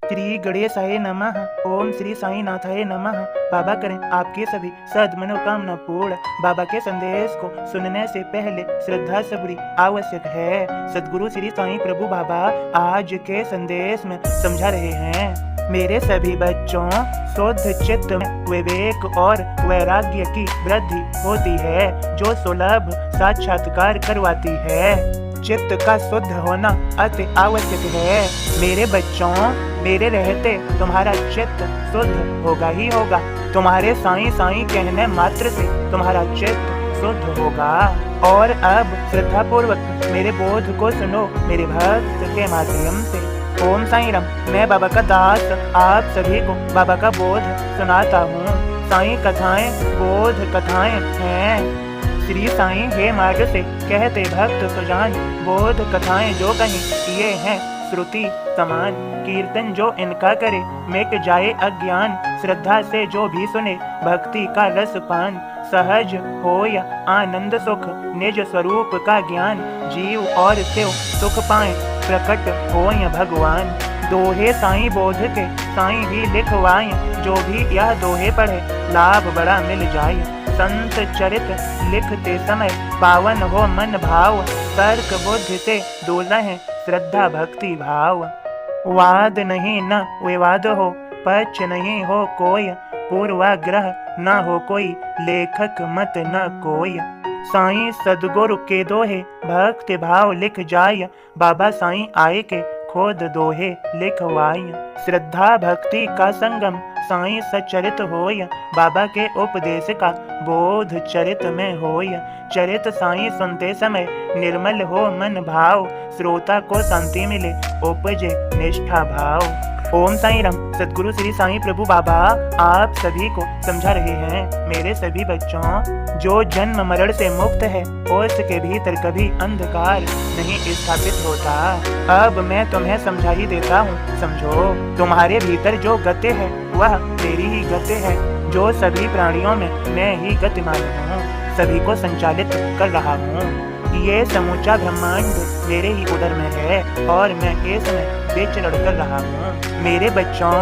श्री गणेशाय नमः। ओम श्री साई नाथाय नमः। बाबा करें आपकी सभी सद मनोकामना पूर्ण। बाबा के संदेश को सुनने से पहले श्रद्धा सबरी आवश्यक है। सदगुरु श्री साई प्रभु बाबा आज के संदेश में समझा रहे हैं। मेरे सभी बच्चों, शुद्ध चित्त में विवेक और वैराग्य की वृद्धि होती है जो सुलभ साक्षात्कार करवाती है। चित्त का शुद्ध होना अति आवश्यक है। मेरे बच्चों, मेरे रहते तुम्हारा चित्त शुद्ध होगा ही होगा। तुम्हारे साईं साईं कहने मात्र से तुम्हारा चित्त शुद्ध होगा। और अब श्रद्धा पूर्वक मेरे बोध को सुनो मेरे भक्त के माध्यम से। ओम साईं राम। मैं बाबा का दास आप सभी को बाबा का बोध सुनाता हूँ। साईं कथाएं बोध कथाएं हैं। श्री साईं हे मार्ग से कहते भक्त सुजान, बोध कथाएं जो कहीं ये हैं श्रुति समान। कीर्तन जो इनका करे मिट जाए अज्ञान। श्रद्धा से जो भी सुने भक्ति का रस पान। सहज होय आनंद सुख निज स्वरूप का ज्ञान। जीव और शिव सुख पाए प्रकट होय भगवान। दोहे साईं बोध के साईं ही लिखवाए। जो भी यह दोहे पढ़े लाभ बड़ा मिल जाए। संत चरित लिखते समय पावन हो मन भाव। तर्क बुद्धि से डोलह श्रद्धा भक्ति भाव। वाद नहीं न विवाद हो, पक्ष नहीं हो कोई। पूर्वाग्रह न हो कोई, लेखक मत न कोई। साईं सदगुरु के दोहे भक्त भाव लिख जाय। बाबा साईं आए के खोद दोहे लिखवाय। श्रद्धा भक्ति का संगम साईं सचरित होय। बाबा के उपदेश का बोध चरित में होय। चरित साईं सुनते समय निर्मल हो मन भाव। श्रोता को शांति मिले उपजे निष्ठा भाव। ओम साईं राम। सदगुरु श्री साईं प्रभु बाबा आप सभी को समझा रहे हैं। मेरे सभी बच्चों, जो जन्म मरण से मुक्त है उसके भीतर कभी अंधकार नहीं स्थापित होता। अब मैं तुम्हें समझा ही देता हूँ, समझो। तुम्हारे भीतर जो गति है वह तेरी ही गति है। जो सभी प्राणियों में मैं ही गतिमान हूँ, सभी को संचालित कर रहा हूँ। ये समूचा ब्रह्मांड मेरे ही उदर में है और मैं इसमें विचरण कर रहा हूँ। मेरे बच्चों,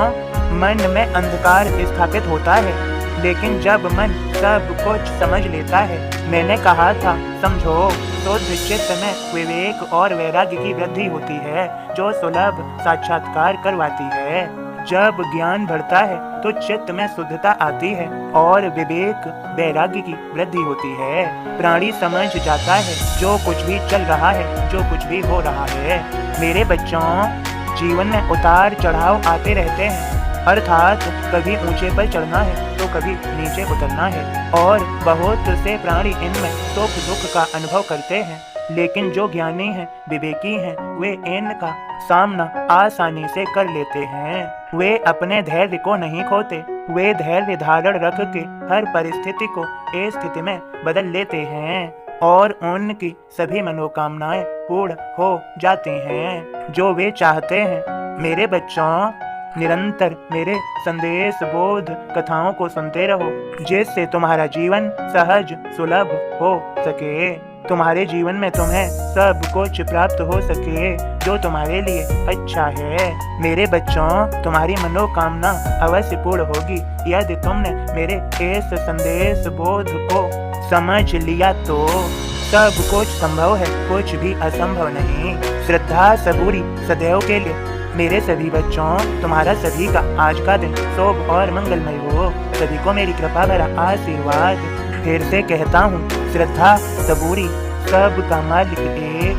मन में अंधकार स्थापित होता है, लेकिन जब मन सब कुछ समझ लेता है, मैंने कहा था समझो, शुद्ध चित्त में विवेक और वैराग्य की वृद्धि होती है जो सुलभ साक्षात्कार करवाती है। जब ज्ञान बढ़ता है तो चित्त में शुद्धता आती है और विवेक वैराग्य की वृद्धि होती है। प्राणी समझ जाता है जो कुछ भी चल रहा है, जो कुछ भी हो रहा है। मेरे बच्चों, जीवन में उतार चढ़ाव आते रहते हैं, अर्थात कभी ऊंचे पर चढ़ना है तो कभी नीचे उतरना है। और बहुत से प्राणी इनमें सुख दुख का अनुभव करते हैं, लेकिन जो ज्ञानी हैं, विवेकी हैं, वे इनका सामना आसानी से कर लेते हैं। वे अपने धैर्य को नहीं खोते। वे धैर्य धारण रख के हर परिस्थिति को इस स्थिति में बदल लेते हैं और उनकी सभी मनोकामनाएं पूर्ण हो जाती हैं जो वे चाहते हैं। मेरे बच्चों, निरंतर मेरे संदेश बोध कथाओं को सुनते रहो, जिससे तुम्हारा जीवन सहज सुलभ हो सके। तुम्हारे जीवन में तुम्हें सब कुछ प्राप्त हो सके जो तुम्हारे लिए अच्छा है। मेरे बच्चों, तुम्हारी मनोकामना अवश्य पूर्ण होगी यदि तुमने मेरे इस संदेश बोध को समझ लिया तो। सब कुछ संभव है, कुछ भी असंभव नहीं। श्रद्धा सबूरी सदैव के लिए। मेरे सभी बच्चों, तुम्हारा सभी का आज का दिन शुभ और मंगलमय हो। सभी को मेरी कृपा भरा आशीर्वाद। फिर से कहता हूँ, श्रद्धा सबूरी सब का मालिक एक।